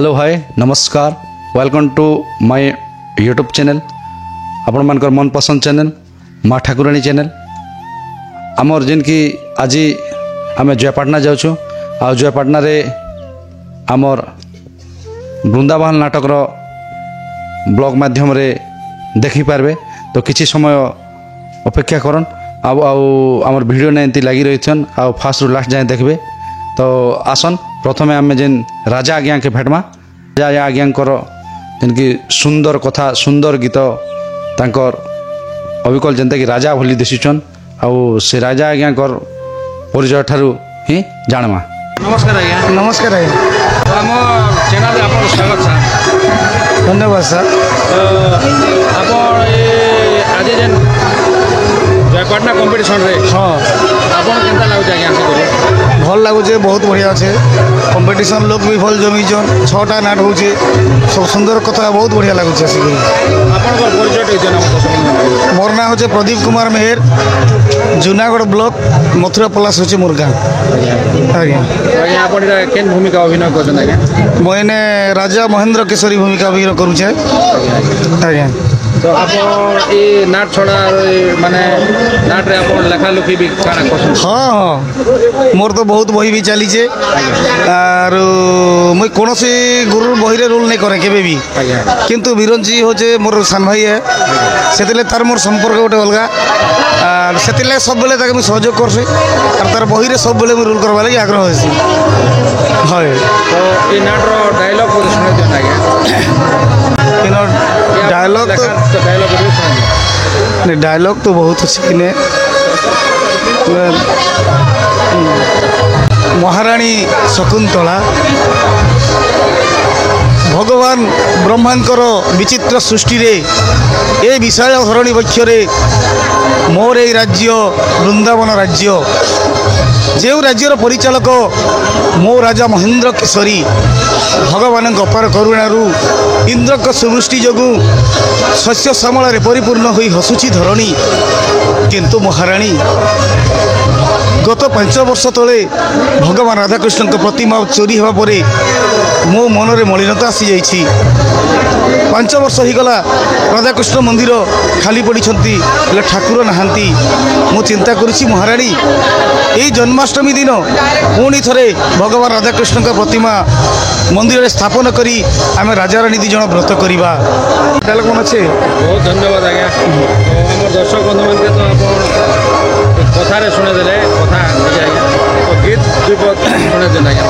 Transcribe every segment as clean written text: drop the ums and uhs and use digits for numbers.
Hello hi नमस्कार welcome to my YouTube channel आपण मानकर मनपसंद चैनल माँ ठाकुराणी चैनल आमर जेन कि आज आम जयपाटना जाऊँ आ जयपाटना रे आमर वृंदावन नाटकर ब्लॉग माध्यम रे देखी पारबे तो किसी समय अपेक्षा करन आमर वीडियो ने एंती लगी रही आ फास्ट रु लास्ट जाए देखबे तो आसन प्रथमे आम जेन राजा आज्ञा के भेटमा राजा आज्ञाकर जेनकि सुंदर कथा सुंदर गीत तांकर अविकल जेनता कि राजा भली दिशुचन आउ से राजा आज्ञाकर परिचय ठारू ही जानमा। नमस्कार आज्ञा। नमस्कार आज्ञा। आम चैनल आपन स्वागत सर। धन्यवाद सर। आप आज जेन जयपाटना कंपटीशन रे हाँ आपन केनता लागुच आज्ञा आसी करी भल लगुचे बहुत बढ़िया अच्छे कंपटीशन लोग भी भल जमीचन 6टा नाट होचे सब सुंदर कथा बहुत बढ़िया लगुचे आसिक आपन को परिचय देते ना मोर ना होचे प्रदीप कुमार मेहर जूनागढ़ ब्लॉक मथुरा पलास होचे मोर गाँव आज्ञा। आज्ञा आपन केन भूमिका अभिनय करछन आज्ञा मैंने राजा महेंद्र केशरी भूमिका अभिनय करूचे आज्ञा। तो आप ये नाट छड़ा माने नाट रे आपन लेखा लुखी भी काना करछन हाँ हाँ मोर तो बहुत बही भी चली आर मुई कौन सी गुरु बही रोल नहीं करे केबे भी किंतु बिरंजी होचे मोर सान भाई है से तार मोर संपर्क गोटे अलग से सब बेले मुझे सहयोग करसी और तार बही सब बेले मुझे रोल करवा लगी आग्रह होसी। हाँ तो ये नाट रो डायलॉग को सुने दियो आज्ञा डायलॉग तो डायलॉग तो बहुत अच्छी ने महाराणी शकुंतला भगवान ब्रह्मांकर विचित्र सृष्टि रे ए विशाल धरणी बक्षरे मोर ए राज्य वृंदावन राज्य जो राज्यर परिचालक मो राजा महेंद्र केशरी भगवान अपार करुणारू इंद्रक सुवृष्टि जोगु शस्य श्यामल परिपूर्ण हो हसुची धरणी किंतु महाराणी गत 5 वर्ष तले भगवान राधाकृष्ण प्रतिमा चोरी होगा पर मो मनरे मलिनता आसी जाइछि 5 वर्ष हो गला राधाकृष्ण मंदिर खाली पड़ी ठाकुर नहांती मु चिंता करुछि महाराणी यही जन्माष्टमी दिन पुणी थरे भगवान राधाकृष्ण का प्रतिमा मंदिर स्थापन करी आम राजा रानी 2 जन व्रत करवा डायलॉग मन अच्छे। बहुत धन्यवाद आज्ञा। तो आम दर्शक बंधु मान तो आप कथारे शुणे देले कथा आज्ञा तो गीत दुपद शुणे देले आज्ञा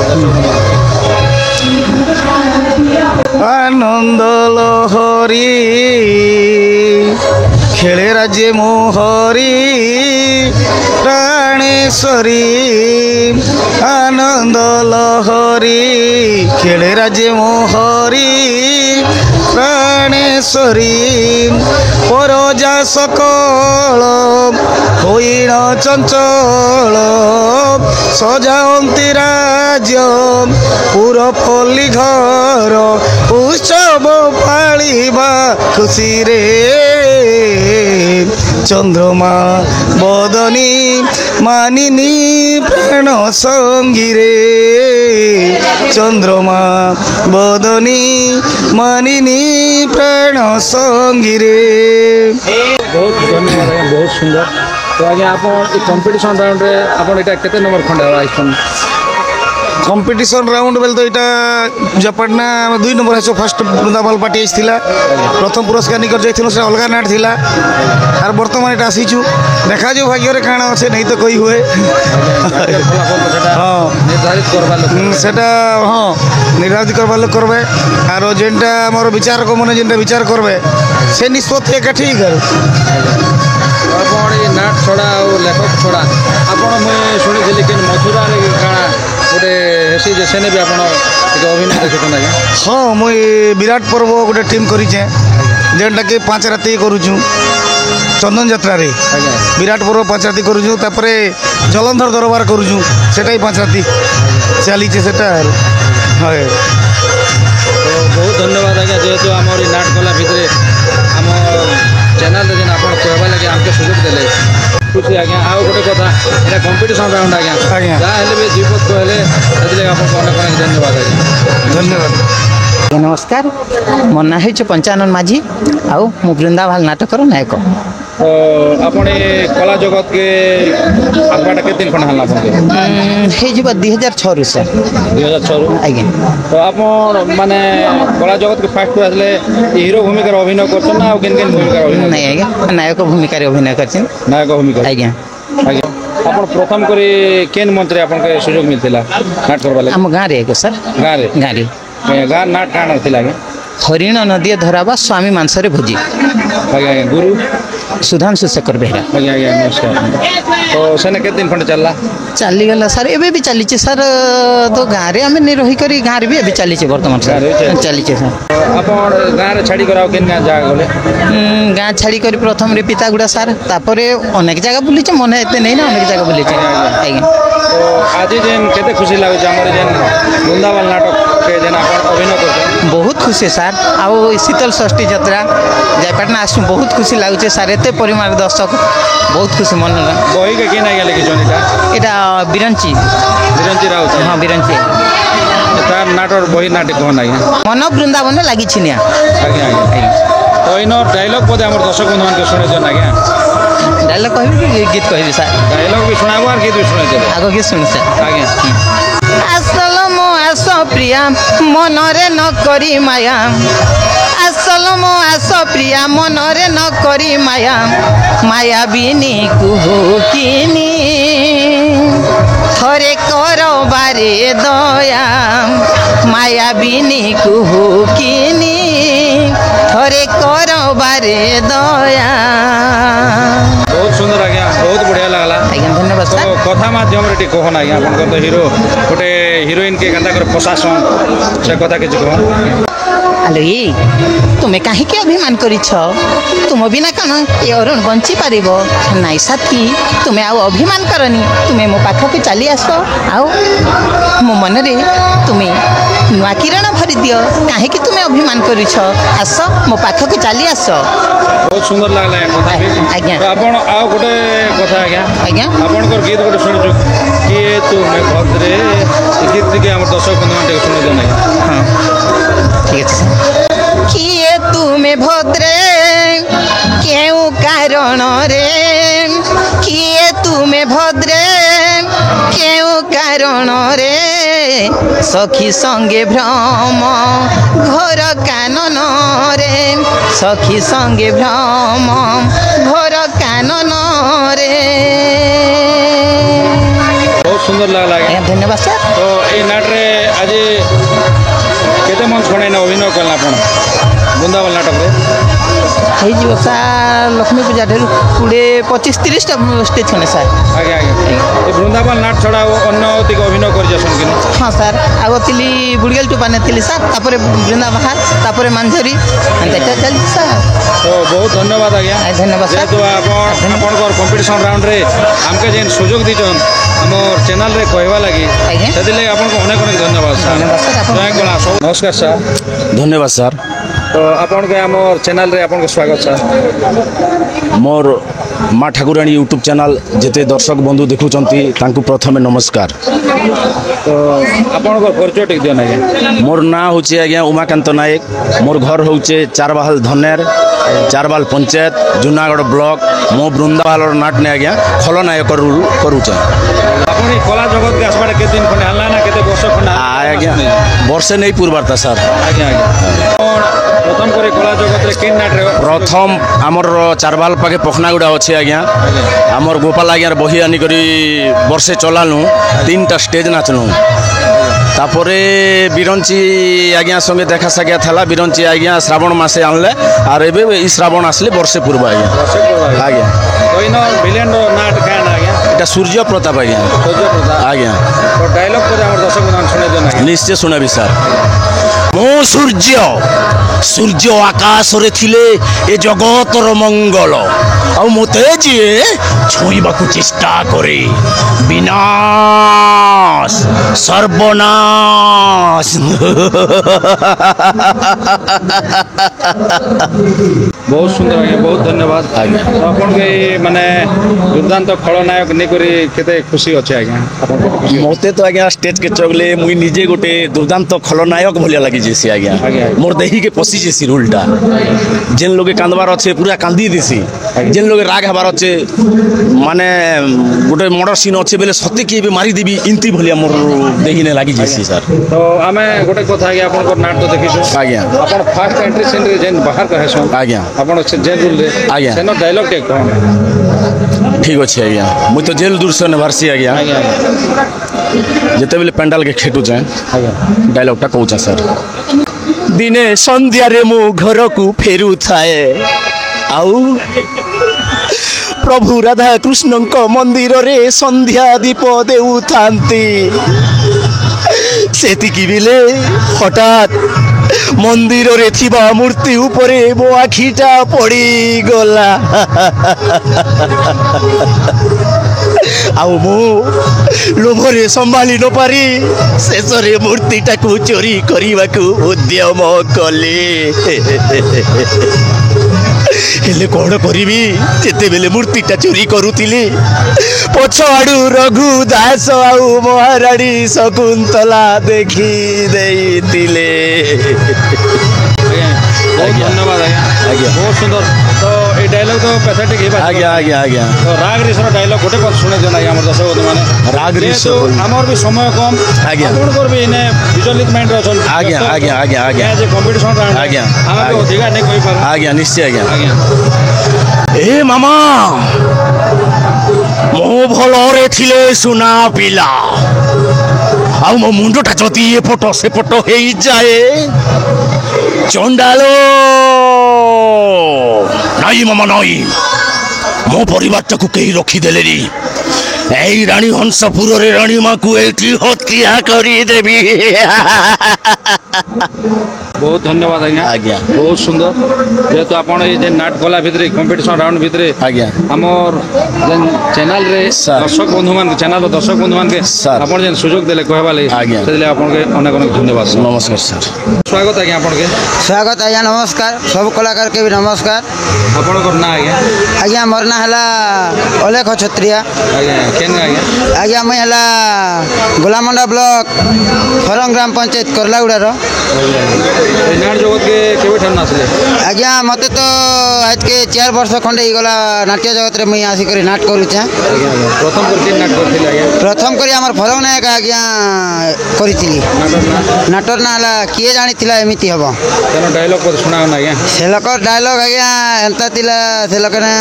आनंद लहरी खेले राज्य मोहरी प्राणेश्वरी आनंद लहरी खेले राज्य मोहरी प्राणेश्वरी परजा सकल होइण चंचल सजावंती राज्य पुरपल्ली घर उत्सव पालिबा खुशी रे चंद्रमा बदनी मानिनी प्राण संगी रे चंद्रमा बदनी मानिनी प्राण संगी रे। बहुत धन्यवाद आज्ञा बहुत सुंदर। तो आज्ञा आप कंपटीशन राउंड रे आप एटा केते नंबर खंडे आइछन कंपटीशन राउंड बेल तो यहाँ जयपाटना 2 नंबर है फास्ट वृंदावन पार्टी आईला प्रथम पुरस्कार निकर जाइथिनु से अलग नाट थिला आर वर्तमान एटा आसीछु देखा जो भाग्य रे काना আছে नहीं तो कोई हुए हाँ निर्धारित करबा लोक सेटा हाँ निर्धारित करबा लोक करबे आर जेनटा हमर विचार को मने जेनटा विचार करबे से निष्पत्ति एका ठीक है। आपण ये नाट छड़ा और लेखक छड़ा आपण मैं शुणी कि मथुरा रे काना गोटे हेसी जे सेने भी आपण एक अभिनय देखुछन आज्ञा। हाँ मुई विराट पर्व गोटे टीम करिचे जेनटा कि 5 राति करूछु चंदन यात्रा रे विराट पर्व 5 राति करूछु तापरे जलंधर दरबार करूछु सेटा ही 5 राति चलीचे सेटा हाय। तो बहुत धन्यवाद आज्ञा जेहेतु आमर नाट कला भितरे आम चैनल जेन आप कहवा लगे आमके सुযোগ देले खुशी आज्ञा। आ गोटे कथा एटा कंपटीशन राउंड आज्ञा आज्ञा जहाँ हेले भी द्विपद कहले से अनेक अनेक धन्यवाद आज्ञा। धन्यवाद। नमस्कार मो ना हो पंचानन माझी आउ मु वृंदावन नाटकर नायक। तो आपण ए कला जगत के आसबाटा के दिन खंड हल्ला हो 2006 रु सर 2006 आज्ञा। तो आपण माने कला जगत के फास्ट आसले हीरो भूमिका अभिनय करछन ना केन केन भूमिका अभिनय नहीं आज्ञा नायक भूमिका अभिनय करछन नायक भूमिका आज्ञा। आज्ञा आपण प्रथम करी केन मंत्री आपण के सुयोग मिलथिला नाट करबा लागि आम गाँव रे सर गाँ रे गाँव रे गाँ नाट काण थिला आज्ञा हरिण नदी धरावा स्वामी मांसरे भोजी आज्ञा आज्ञा गुरु सुधांशु शेखर बेहरा आज्ञा आज्ञा नमस्कार। तो सेने के दिन खंड चलला चली गला सर एबे भी चली सर तो गाँव रे आम नहीं रही करी गाँव रे भी अभी चली वर्तमान सर चली सर। आपण गाँ रे छाड़ी कराओ केन गाँ जा गले गाँ छाड़ी कर प्रथम रे पितागुड़ा सार तापरे अनेक जगह बुली मन एते नहीं ना अनेक जगह बुली आज्ञा। तो आज जेन केते खुशी लागुछ हमर जेन वृंदावन नाटक के जेन आपण अभिनय करछन बहुत खुशी सर आउ शीतल षष्ठी यात्रा जयपाटना आसु बहुत खुशी लगुचे सर एते परिमाण दर्शक बहुत खुशी मन बही के केना गेले कि जनिता एटा बिरंची राउत हाँ बिरंची तार नाटक बही नाटक कोन आज्ञा मन वृंदावन लागि छिनिया आज्ञा आज्ञा। तो इन डायलॉग पदे हमर दर्शक बंधु मान के सुने जन आज्ञा डायलॉग कहबी कि गीत कहबी सर डायलॉग भी सुनाबो और गीत भी सुने देबो आगो गीत सुन सर आज्ञा। आसल मो आस प्रिया मनरे न करी माया आसल मो आस प्रिया मनरे न करी माया माया बिनी कुहुकिनी थरे करो बारे दया माया बिनी कुहुकिनी थरे करो बारे दया। बहुत सुंदर आज्ञा बहुत बढ़िया लागला आज्ञा धन्यवाद तो सर। कथा माध्यम रे कहन आज्ञा अपन तो हीरो गोटे हीरोइन के गंदा कर प्रशासन से कथा किछ कह आलो ये तुम्हें कहीं के अभिमान करिछ तुम बिना कौन ये अरुण बंची पारिबो नाई साथी तुम्हें आओ अभिमान करनी तुम्हें मो पाख के चली आस आओ मो मन रे तुम्हें नुआ किरण भरी दियो कहीं कि तुम्हें अभिमान करिछ आस मो पाख के चली आस। बहुत सुंदर लागला कथा भी आज्ञा। तो आपण आओ गोटे कथा आज्ञा आज्ञा आपण कर गीत गोटे सुनिछु कि तुमे भद्रे गीत के हमर दर्शक बंधु मान के सुने देना हाँ ठीक है सर। किए तुम्हें भद्रे क्यों कारण रे किए तुम्हें भद्रे क्यों कारण रे सखी संगे भ्रम घोर कानन रे सखी संगे भ्रम घोर कानन रे। बहुत सुंदर लागला आज्ञा। धन्यवाद सर। तो ये नाट रे आज केते मन छणे न अभिनय करला आपण वृंदावन नाटक रे हो सार लक्ष्मी पूजा ढेर 20-25-30 स्टेज खने सार आज्ञा आज्ञा। ये वृंदावन नाट छड़ा अन्य अतिक अभिनय कर जसन कि हाँ सार आगो तिली बुड़गेल टुपाने तिली सार तापरे वृंदावन तापरे मांझरी एंता चल सार। तो बहुत धन्यवाद आज्ञा। धन्यवाद सर। जेहेतु आपणकर कंपिटिशन राउंड रे हमके जेन सुयोग दीचन हमर चैनल रे कहवा लगी आज्ञा। सेति ले आपनको अनेक अनेक धन्यवाद सर। धन्यवाद सर। आपन- जय कला नमस्कार सर। धन्यवाद सर। तो आपण के हमर चैनल रे आपनको स्वागत सर। मोर माँ ठाकुराणी यूट्यूब चैनल जिते दर्शक बंधु देखुचंती तांकु प्रथमे नमस्कार। तो आपणकर परिचय टिक दियन आज्ञा। मोर ना होचे आज्ञा उमाकांत नायक मोर घर होचे चारबाहाल धनेर चारबाल पंचायत जूनागढ़ ब्लॉक मो वृंदावन नाट ने आज्ञा खलनायक रोल करूचे। आपण ई कला जगत के आसबाटा के दिन खने हल्ला ना केते वर्ष खने आज्ञा वर्षे नहीं पूर्वार्ता सर। आज्ञा आज्ञा। और प्रथम करे कला जगत रे केन नाट रे प्रथम आमर चारबाल पाखे पखनागुड़ा अच्छे आज्ञा आमर गोपाल आज्ञार बही आनिकरी वर्षे चलालु 3टा स्टेज नाचलु तापरे बिरंची आज्ञा संगे देखा सागिया था बिरंची आज्ञा श्रावण मासे आनले आर एबे ई श्रावण आसले वर्षे पूर्व आज्ञा आज्ञा। तो इन विलेन नाट कान आज्ञा एटा सूर्य प्रताप आज्ञा सूर्य प्रताप आज्ञा। तो डायलॉग पदे हमर दर्शक बंधु सुने देना निश्चय सुनाबी सर। मो सूर्य सूर्य आकाश रे थिले ए जगतर मंगल ଆଉ ମୋତେ ଯିଏ ଛୁଇଁବାକୁ ଚେଷ୍ଟା କରେ ବିନାଶ ସର୍ବନାଶ। ବହୁତ ସୁନ୍ଦର ଆଜ୍ଞା, ବହୁତ ଧନ୍ୟବାଦ ଆଜ୍ଞା। ତ ଆପଣଙ୍କୁ ଏଇ ମାନେ ଦୁର୍ଦାନ୍ତ ଖଳନାୟକ ନେଇକରି କେତେ ଖୁସି ଅଛି ଆଜ୍ଞା? ଆପଣ କେତେ ଖୁସି? ମୋତେ ତ ଆଜ୍ଞା ଷ୍ଟେଜ୍କେ ଚଗଲେ ମୁଇଁ ନିଜେ ଗୋଟେ ଦୁର୍ଦାନ୍ତ ଖଳନାୟକ ଭଳିଆ ଲାଗିଯିସି ଆଜ୍ଞା। ଆଜ୍ଞା। ମୋର ଦେହିକେ ପଶିଯିସି ରୋଲ୍ଟା। ଯେନ୍ ଲୋକେ କାନ୍ଦବାର ଅଛେ ପୁରା କାନ୍ଦି ଦିସି, ଯେନ୍ ଲୋକେ ରାଗ ହେବାର ଅଛେ ମାନେ ଗୋଟେ ମର୍ଡର ସିନ୍ ଅଛେ ବେଲେ ସତେ କିଏ ବି ମାରିଦେବି ଇନ୍ତି ଭଳିଆ ମୋର ଦେହିନେ ଲାଗିଯିସି ସାର୍। ତ ଆମେ ଗୋଟେ କଥା ଆଜ୍ଞା ଆପଣଙ୍କର ନାଟ ତ ଦେଖିଛୁ ଆଜ୍ଞା। ଆପଣ ଫାର୍ଷ୍ଟ ଏଣ୍ଟ୍ରି ସିନ୍ରେ ଯେନ୍ ବାହାର କହେସନ୍ ଆଜ୍ଞା। ଆପଣ ସେ ଜେଲ୍ ରୁଲ୍ରେ ଆଜ୍ଞା। ସେନ ଡାଇଲଗ୍ ଟେ କଣ? ଠିକ୍ ଅଛି ଆଜ୍ଞା, ମୁଇଁ ତ ଜେଲ୍ ଦୂରସନେ ବାହାରସି ଆଜ୍ଞା। ଆଜ୍ଞା ଯେତେବେଳେ ପେଣ୍ଡାଲକେ ଖେଟୁଛେଁ ଆଜ୍ଞା ଡାଇଲଗ୍ଟା କହୁଛେଁ ସାର୍। ଦିନେ ସନ୍ଧ୍ୟାରେ ମୁଁ ଘରକୁ ଫେରୁଥାଏ, ଆଉ ପ୍ରଭୁ ରାଧାକୃଷ୍ଣଙ୍କ ମନ୍ଦିରରେ ସନ୍ଧ୍ୟା ଦୀପ ଦେଉଥାନ୍ତି। ସେତିକି ବେଳେ ହଠାତ୍ ମନ୍ଦିରରେ ଥିବା ମୂର୍ତ୍ତି ଉପରେ ମୋ ଆଖିଟା ପଡ଼ିଗଲା। ଆଉ ମୁଁ ଲୋଭରେ ସମ୍ଭାଳି ନ ପାରି ଶେଷରେ ମୂର୍ତ୍ତିଟାକୁ ଚୋରି କରିବାକୁ ଉଦ୍ୟମ କଲି। ହେଲେ କ'ଣ କରିବି, ଯେତେବେଳେ ମୂର୍ତ୍ତିଟା ଚୋରି କରୁଥିଲି ପଛ ଆଡ଼ୁ ରଘୁ ଦାସ ଆଉ ମହାରାଣୀ ଶକୁନ୍ତଲା ଦେଖି ଦେଇଥିଲେ। ଆଜ୍ଞା ବହୁତ ଧନ୍ୟବାଦ ଆଜ୍ଞା। ଆଜ୍ଞା। ବହୁତ ସୁନ୍ଦର। ତ এই ডায়লগ তো প্যাথেটিক ହେଇବା ଆଜ୍ଞା ଆଜ୍ଞା ଆଜ୍ଞା। ତ ରାଗ ରିସର ଡାଇଲଗ ଗୋଟେ ପଦ ଶୁଣେଇଛନ୍ ଆଜ୍ଞା ଆମର ଦର୍ଶକ ବନ୍ଧୁମାନେ। ରାଗ ରିସ ଯେହେତୁ ଆମର ବି ସମୟ କମ୍, ଆଜ୍ଞା। ଆପଣଙ୍କର ବି ଏନେ ଭିଜୁଆଲିକ୍ ମାଇଣ୍ଡରେ ଅଛନ୍। ଆଜ୍ଞା ଆଜ୍ଞା ଆଜ୍ଞା ଆଜ୍ଞା ଯେ କମ୍ପିଟିସନ୍ ଆଜ୍ଞା। ଆମେ ବି ଅଧିକା ନେଇ କହିପାରୁ। ଆଜ୍ଞା ନିଶ୍ଚୟ ଆଜ୍ଞା। ଆଜ୍ଞା ଏ ମାମା ମୁଁ ଭଲରେ ଥିଲେ ସୁନା ପିଲା, ଆଉ ମୋ ମୁଣ୍ଡଟା ଯଦି ଏପଟ ସେପଟ ହେଇଯାଏ ଚଣ୍ଡାଳ ନାଇଁ ମାମା ନାଇଁ, ମୋ ପରିବାରଟାକୁ କେହି ରଖିଦେଲେନି। এই রানী হংসপুরের রানীমাকে এটি হত্যা করিদেবি। ବହୁତ ଧନ୍ୟବାଦ ଆଜ୍ଞା। ଆଜ୍ଞା। ବହୁତ ସୁନ୍ଦର। ଯେହେତୁ ଆପଣ ଏଇ ଯେ ନାଟ କଲା ଭିତରେ କମ୍ପିଟିସନ୍ ରାଉଣ୍ଡ ଭିତରେ ଆଜ୍ଞା। ଆମର ଯେନ୍ ଚ୍ୟାନେଲରେ ସାର୍। ଦର୍ଶକ ବନ୍ଧୁମାନଙ୍କୁ ଚ୍ୟାନେଲର ଦର୍ଶକ ବନ୍ଧୁମାନଙ୍କୁ ସାର୍। ଆପଣ ଯେନ୍ ସୁଯୋଗ ଦେଲେ କହିବା ଲାଗି ଆଜ୍ଞା। ସେଥିଲାଗି ଆପଣଙ୍କୁ ଅନେକ ଅନେକ ଧନ୍ୟବାଦ ସାର୍। নমস্কার স্যার। ସ୍ୱାଗତ ଆଜ୍ଞା ଆପଣଙ୍କୁ। ସ୍ୱାଗତ ଆଜ୍ଞା, ନମସ୍କାର। ସବୁ କଳାକାରକେ ବି ନମସ୍କାର। ଆପଣଙ୍କର ନାଁ ଆଜ୍ଞା? ଆଜ୍ଞା ମୋର ନାଁ ହେଲା ଅଲେଖ ଛତ୍ରିଆ। ଆଜ୍ଞା କେନ୍ ଆଜ୍ଞା? ଆଜ୍ଞା ମୁଇଁ ହେଲା ଗୋଲାମଣ୍ଡା ବ୍ଲକ ଫରମ ଗ୍ରାମ ପଞ୍ଚାୟତ କରଲାଗୁଡ଼ାର। এই নাট জগৎকে কেবেঠান আসলে? ଆଜ୍ଞା ମୋତେ ତ ଆଜକେ 4 ବର୍ଷ ଖଣ୍ଡେ ହେଇଗଲା ନାଟ୍ୟ ଜଗତରେ ମୁଇଁ ଆସିକରି ନାଟ କରୁଛେଁ। ଆଜ୍ଞା ଆଜ୍ଞା ପ୍ରଥମ କରି କେନ୍ ନାଟ କରିଥିଲେ ଆଜ୍ଞା? ପ୍ରଥମ କରି ଆମର ଫରମ ନାୟକ ଆଜ୍ଞା କରିଥିଲି। ନାଟର ନାଁ? ନାଟର ନାଁ ହେଲା କିଏ ଜାଣିଥିଲା ଏମିତି ହେବ। ତେଣୁ ଡାଇଲଗ ବୋଧେ ଶୁଣାଅ ନା ଆଜ୍ଞା? ସେ ଲୋକର ଡାଇଲଗ ଆଜ୍ଞା ଏନ୍ତା ଥିଲା, ସେ ଲୋକନେ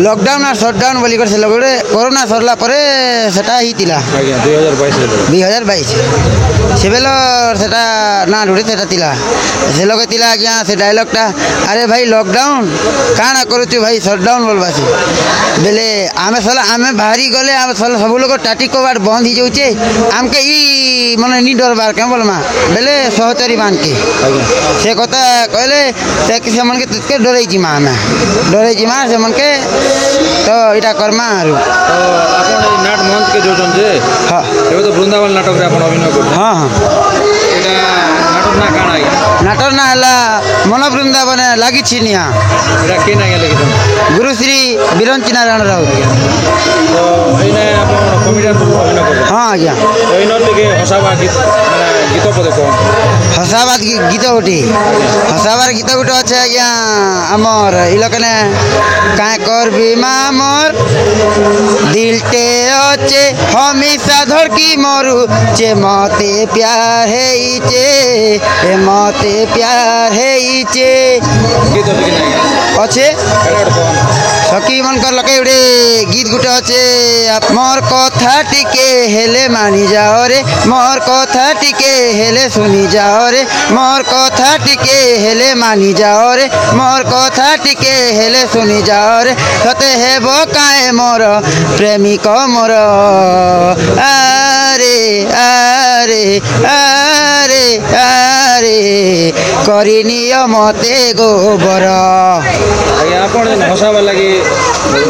ଲକଡାଉନ୍ ଆଉ ସଟଡାଉନ୍ ବୋଲିକରି ସେ ଲୋକରେ କରୋନା ସରିଲା ପରେ ସେଟା ହେଇଥିଲା ଆଜ୍ଞା 2022 2022। ସେବେଲ ସେଟା ନା ଢୁଢ଼ି ସେଟା ଥିଲା। ସେ ଲୋକ ଥିଲା ଆଜ୍ଞା ସେ ଡାଇଲଗଟା, ଆରେ ଭାଇ ଲକଡାଉନ୍ କାଣା କରୁଛୁ ଭାଇ ସଟଡାଉନ୍ ବୋଲବାସି ବେଲେ ଆମେ ବାହାରି ଗଲେ ଆମେ ସବୁ ଲୋକ ଟାଟି କବାଟ ବନ୍ଦ ହେଇଯାଉଛେ, ଆମକେ ଇ ମାନେ ନି ଡରବାର କେଁ ବୋଲମା ବେଲେ ସହଚରୀ ମାନକେ ସେ କଥା କହିଲେ ସେମାନକେ ଟିକେ ଡରେଇ ଯିମା, ଆମେ ଡରେଇ ଯିମା ସେମାନକେ, ତ ଏଇଟା କର୍ମା ଆରୁ। ତ ଆପଣ এই নাট মঞ্চকে যাচ্ছেন যে ହଁ ଏବେ ତ ବୃନ୍ଦାବନ ନାଟକରେ ଆପଣ ଅଭିନୟ କରୁଛନ୍ତି। ହଁ ହଁ। ଏଇଟା ନାଟକ ନା କାଣା ଆଜ୍ଞା? ନାଟର ନାଁ ହେଲା ମନ ବୃନ୍ଦାବନ ଲାଗିଛି ନିଆଁ। ଏଇଟା କେନ୍ ଆଜ୍ଞା ଲେଖିଛନ୍ତି? ଗୁରୁଶ୍ରୀ ବିରଞ୍ଚି ନାରାୟଣ ରାଉତ। ତ ଏଇନେ ଆପଣ କମିଡ଼ିଆନ୍ ଅଭିନୟ କରୁଛନ୍ତି। ହଁ ଆଜ୍ଞା। ତ ଏଇନ ଟିକେ ହସାବା ଗୀତ ମାନେ ଗୀତ ପଦେ କହନ୍ତୁ। ହସାବାଦ ଗୀତ ଗୋଟେ, ହସାବାର ଗୀତ ଗୋଟେ ଅଛେ ଆଜ୍ଞା ଆମର୍ ଇ ଲୋକନେ କାଁ କରବି ମା ମୋର୍ ଦିଲଟେ ଅଛେ ହମିଶା ଧଡ଼କି ମରୁଛେ, ମତେ ପ୍ୟାର ହେଇଛେ ମତେ ପ୍ୟାର ହେଇଛେ ଗୀତ ଟିକେ ନା ଆଜ୍ଞା ଅଛେ। ଏଇଟା ଗୋଟେ କହନ୍ତୁ। ସଖୀ ମାନଙ୍କର ଲକେ ଗୋଟେ ଗୀତ ଗୋଟେ ଅଛେ, ମୋର୍ କଥା ଟିକେ ହେଲେ ମାନି ଯାଅ ରେ, ମୋର୍ କଥା ଟିକେ ହେଲେ ଶୁନି ଯାଅ ରେ, ମୋର୍ କଥା ଟିକେ ହେଲେ ମାନି ଯାଅ ରେ, ମୋର୍ କଥା ଟିକେ ହେଲେ ଶୁନି ଯାଅ ରେ, ସତେ ହେବ କାଏ ମୋର ପ୍ରେମିକ ମୋର, ଆରେ ଆରେ ଆରେ ଆରେ କରିନିଅ ମତେ ଗୋବର। ଆଜ୍ଞା ଆପଣ ଯେନ୍ ହସାବା ଲାଗି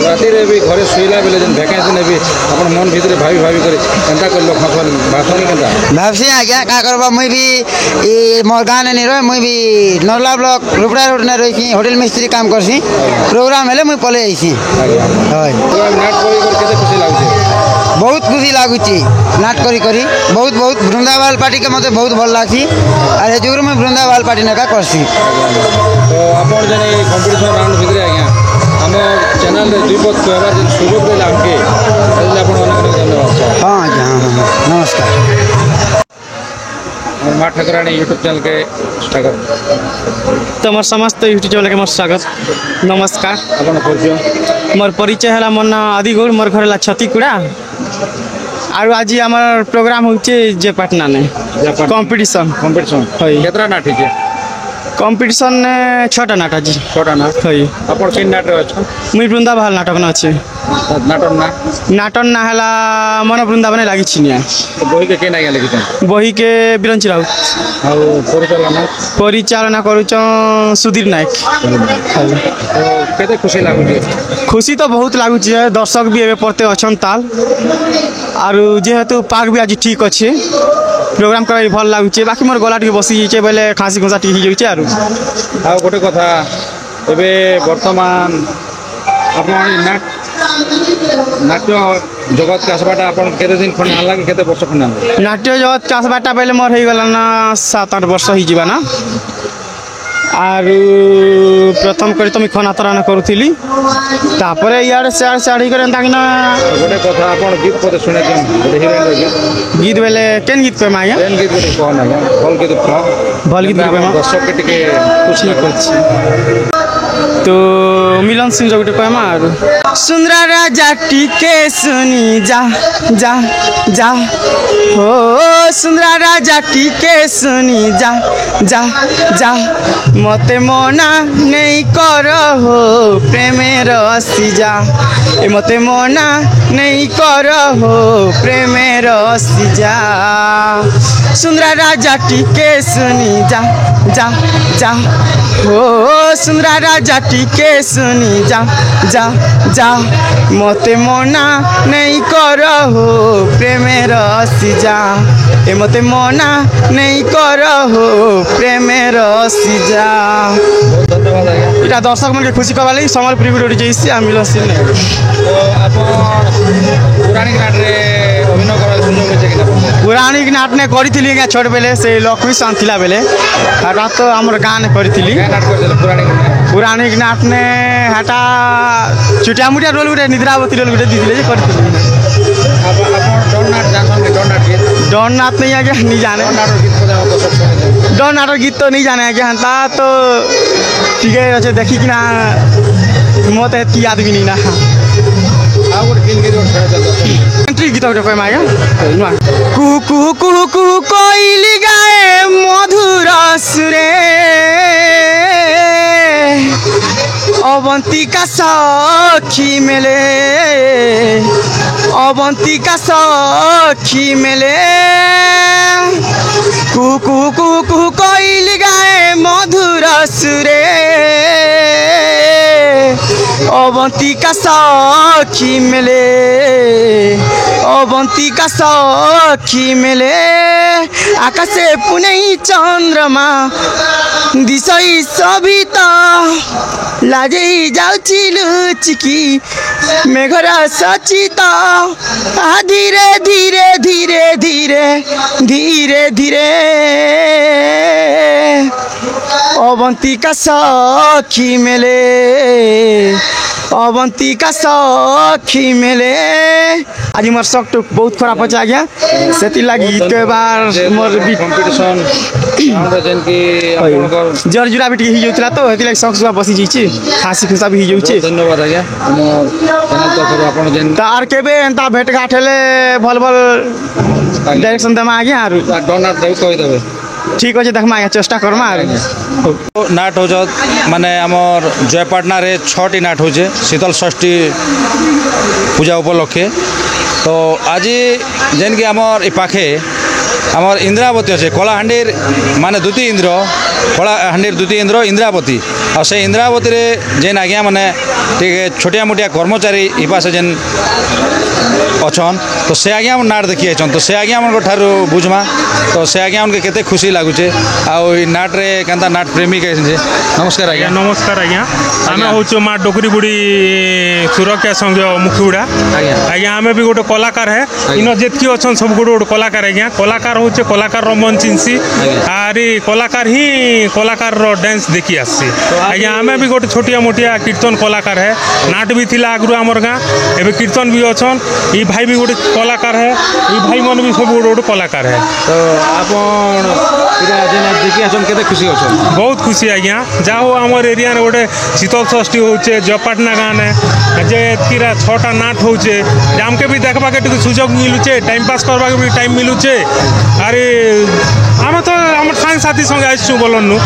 ରାତିରେ ବି ଘରେ ଶୋଇଲା ବେଲେ ଯେନ୍ ଭ୍ୟାକେନ୍ସି ନେବି ଆପଣ ମନ ଭିତରେ ଭାବି ଭାବି କରି କେନ୍ତା କରି ଲୋକ ଭାବସନ୍ କେନ୍ତା ଭାବସି ଆଜ୍ଞା କାଁ କରବା ମୁଇଁ ବି ଇ ମୋର୍ ଗାଁରେ ନି ରହେ ମୁଇଁ ବି ନର୍ଲା ବ୍ଲକ୍ ରୁପଡ଼ା ରୋଡ଼ନେ ରହିକି ହୋଟେଲ ମିସ୍ତ୍ରୀ କାମ କରସି ପ୍ରୋଗ୍ରାମ ହେଲେ ମୁଇଁ ପଲେଇ ଆଇସି হয় ନାଟ କରି କେତେ ଖୁସି ଲାଗୁଛି ବହୁତ ଖୁସି ଲାଗୁଛି ନାଟ କରି କରି ବହୁତ ବହୁତ ବୃନ୍ଦାବାଲ ପାର୍ଟିକେ ମୋତେ ବହୁତ ଭଲ ଲାଗ୍ସି ଆର୍ ହେ ଯୁଗରୁ ମୁଇଁ ବୃନ୍ଦାବାଲ ପାର୍ଟି ନେକା କରସି ତ ଆପଣ ଯେନ୍ ଏଇ କମ୍ପିଟିସନ୍ ରାଉଣ୍ଡ ଭିତରେ ଆଜ୍ଞା ଆମ ଚ୍ୟାନେଲରେ ଦୁଇ ପଦ କହିବାର ଯେନ୍ ସୁଯୋଗ ଦେଲେ ଆମକେ ସେଥିରେ ଆପଣ ଅନେକ ଅନେକ ଧନ୍ୟବାଦ ହଁ ଆଜ୍ଞା ହଁ ହଁ ନମସ୍କାର और माँ ठाकुराणी यूट्यूब चैनल के स्वागत तुम समस्त यूट्यूब चैनल के मोर स्वागत नमस्कार अपन परिचय मोर परिचय है मोर ना आदिगुड़ मोर घर है छतीकुड़ा और आज आमर प्रोग्राम होचे जे पटना ने कंपटीशन कंपटीशन हई केतरा नाट है कंपटीशन ने 6टा नाट आज छोटा नाट हई अपन किन नाट रे छ मुई बृंदावन नाटक न अच्छे नाटक ना नाटक ना है मन बृंदावन लगी छिनिया बही के केना गेले कितन बही के बिरंची राउत और परिचालना परिचालना करुच सुधीर नायक तो केते खुशी लागुची खुशी तो बहुत लगुच दर्शक भी एवं पड़ते अच्छा ताल और जेहेतु पाग भी आज ठीक अच्छे प्रोग्राम कर भल लगुचे बाकी मोर गला टी बसी जाइए बेले खाँसी खुँसा टी जाइए आर गोटे कथा एबे वर्तमान अपन नाट नाट्य जगत के आसबाटा अपन केते दिन खंड आला कि केते वर्ष खंड आला नाट्य जगत के आसबाटा बेले मोर हो गला ना 7-8 वर्ष ही जीवा ना आर प्रथम करी तो खनातराना करूली तापर इे सियाड़ सियाड़ कर गोटे कथा अपन गीत पदे सुने दिन गोटे हिरोइन गीत गीत बेले केन गीत कहमा आज्ञा केन गीत गोटे कहन आज्ञा भल गीत कह भल गीत कहमा दर्शक के टिके खुशी करछि तो मिलन सिंह गोटे कहमा आर सुंदरा राजा टिके सुनी जा जा जा हो सुंदरा राजा टिके सुनी जा जा जा मते मना नहीं कर हो प्रेमेर सिजा ए मते मना नहीं कर हो प्रेमेर सिजा सुंदरा राजा टिके सुनी जा जा जा हो सुंदरा राजा टिके सुनी जा जा जा मते मना नहीं कर हो प्रेमेर सिजा ए मते मना नहीं कर हो प्रेमेर सिजा धन्यवाद आज्ञा इटा दर्शक मन के खुशी करवा लगी समलपुरी गुडी जइसी आ मिलन सिंह तो अपन पुरानी नाट रे अभिनय करार सुযোগ मिलছে কিনা पुराणी नाट ने करी छोट बेले से लक्ष्मी सान थिला बेले हटा तो हमर गाँ ने करी नाट कर पुरानी पुराणी नाट ने हटा छुटिया मुटिया रोल गुटे निद्रावती रोल गुटे दीदी जे करी अपन डन नाट जानसन के डन नाट गीत डन नाट नहीं आगे नहीं जाने नाट गीत बजाओ तो सब सुने डन नाट गीत तो नहीं जाने आगे हंता तो ठीक है अच्छे देखी कि ना मत की याद भी नहीं ना आ गोटे किन गीत छोड़ा चलता एंट्री गीत गोटे कहमा आज्ञा कुहू कुहू कुहू कुहू कोइली गाए मधुर सुरे अवंतिका सखी मेले अवंतिका सखी मेले कुहू कुहू कुहू कुहू कोइली गाए मधुर सुरे अवंतिका सखी मेले अवंतिका सखी मेले आकाशे पुनै चंद्रमा दिशै सबिता लाजै जाउछि लुचिकी मेघर सचिता धीरे धीरे धीरे धीरे धीरे धीरे अवंतिका सखी मेले अवंतिका सखी मेले आज मोर शक तो बहुत खराब अच्छे आज्ञा से लगी के बार मोर कंपटीशन हमरा जन की आपनकर जर जुरा बिट ही जाउतला तो हेति लागी शक सुबह बसी जाइछि खासी खुसा भी जाउछि धन्यवाद आज्ञा हमर चैनल तो करू आपन जन तार केबे एंता भेट घाट हेले भल भल डायरेक्शन देमा आज्ञा आरु डन नाट देव कहि देबे ठीक अच्छे देखमा आज्ञा चेष्टा करमा आरु नाट हो माने आमर जयपाटना रे 6टी नाट होचे शीतल षष्ठी पूजा उपलक्षे तो आज जेन कि आमर इ पाखे आमर इंद्रावती अच्छे कलाहांडीर माने द्वितीय इंद्र कलाहांडीर द्वितीय इंद्र इंद्रावती आ ଆଉ ସେ ଇନ୍ଦ୍ରାବତୀରେ ଯେନ୍ ଆଜ୍ଞା ମାନେ ଟିକେ ଛୋଟିଆ ମୋଟିଆ କର୍ମଚାରୀ ଇ ପାଶେ ଯେନ୍ ଅଛନ୍ ତ ସେ ଆଜ୍ଞା ଆମ ନାଟ ଦେଖି ଯାଇଛନ୍ ତ ସେ ଆଜ୍ଞା ମାନଙ୍କ ଠାରୁ ବୁଝମା ତ ସେ ଆଜ୍ଞା ମାନଙ୍କୁ କେତେ ଖୁସି ଲାଗୁଛେ ଆଉ ଇ ନାଟରେ କେନ୍ତା ନାଟ ପ୍ରେମିକ ହେଇছে ନମସ୍କାର ଆଜ୍ଞା नमस्कार आज्ञा आम हूँ माँ डोकरी बुढ़ी सुरक्षा संघ मुखीगुड़ा आज्ञा आम भी गोटे कलाकार है इन जितकी अच्छा सब गोटे गोटे कलाकार आज्ञा कलाकार हूँ कलाकार मन चिन्सी आरी कलाकार ही कलाकार डांस देखी आसी आज्ञा आम भी गोटे छोटिया मोटिया कीर्तन कलाकार है नाट भी थिला आगु आमर गाँ एवं कीर्तन भी अच्छन ये भाई भी गोटे कलाकार है ये भाई मन भी सब गोटे गोटे कलाकार है तो आपण देखी आसन केते खुशी अछन बहुत खुशी आज्ञा जाओ आमर एरिया गोटे शीतल षष्ठी होचे जपाटना गाँ ने जे एतकीरा 6टा नाट होचे आमके भी देखबा के सुजोग मिलुचे टाइम पास करबा के भी टाइम मिलुचे अरे आम तो आम साथ साथी संगे आसछु बोलनु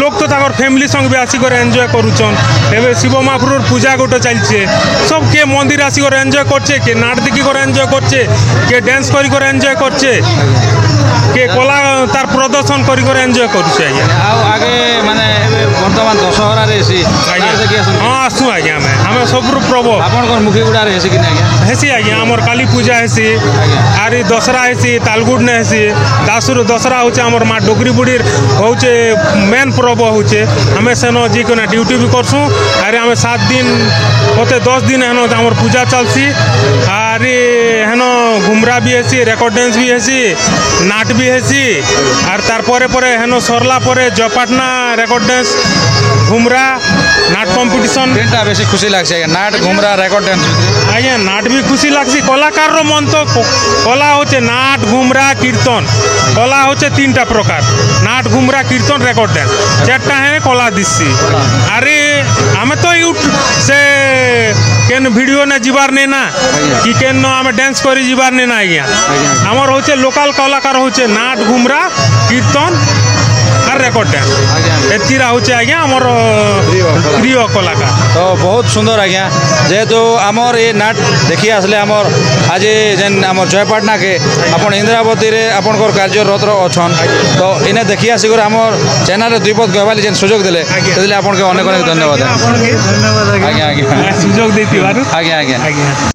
लोक तो ताकर फैमिली संग भी आसी कर एंजॉय करूछन एबे शिव महापुर पूजा गोटे चलछे सब के मंदिर आसी कर एंजॉय करछे के नाट देखि कर एंजॉय करछे के डांस करी कर एंजॉय करछे के कला तार प्रदर्शन करी कर एंजॉय करूछे आज्ञा आउ आगे माने वर्तमान दशहरा रे सी देखी आसन हाँ आसु आज्ञा हमें सब प्रभु आपण कोन मुखी गुडा रे हेसी कि आज्ञा हेसी आज्ञा आमर काली पूजा हेसी आरी दशहरा हेसी तालगुड ने हेसी दासुर दशहरा होचे आमर माँ डोकरी बुढ़ीर होचे मेन पर्व होचे हमें सेनो जी कोना ड्यूटी भी करसु आरे हमें 7 दिन होते 10 दिन हेनो आमर पूजा चलसी आरी हेनो घुमरा भी हेसी रेकर्ड डांस भी हेसी नाट भी हेसी आर तार परे हेनो सरला परे जपाटना रेकर्ड डांस घुमरा नाट कंपटीशन केनटा बेसी खुशी लागছে आज्ञा नाट घुमरा रेकर्ड डांस आज्ञा नाट भी खुशी लागसी कलाकार रो मन तो कला होचे नाट घुमरा कीर्तन कला होचे 3टा प्रकार नाट घुमरा कीर्तन रेकर्ड डांस 4टा है कला दिसी अरे हमें तो से केन वीडियो ने जीवार ने ना कि केन हमें डांस करी जीवार ने ना आज्ञा हमर होचे लोकल कलाकार होचे नाट घुमरा कीर्तन और रेकर्ड डांस एतिरा होचे आज्ञा हमर प्रिय कलाकार तो बहुत सुंदर आज्ञा जेहेतु आमर ये नाट देखी आसले आमर आज जेन आमर जयपाटना के अपन इंद्रावती रे आपनकर कार्यरत अछन तो इने देखी आसिकर आमर चैनल रे दुईपद कहबाली जेन सुयोग देले तेले आपन के अनेक अनेक धन्यवाद धन्यवाद आज्ञा आज्ञा सुयोग देतिबार आज्ञा आज्ञा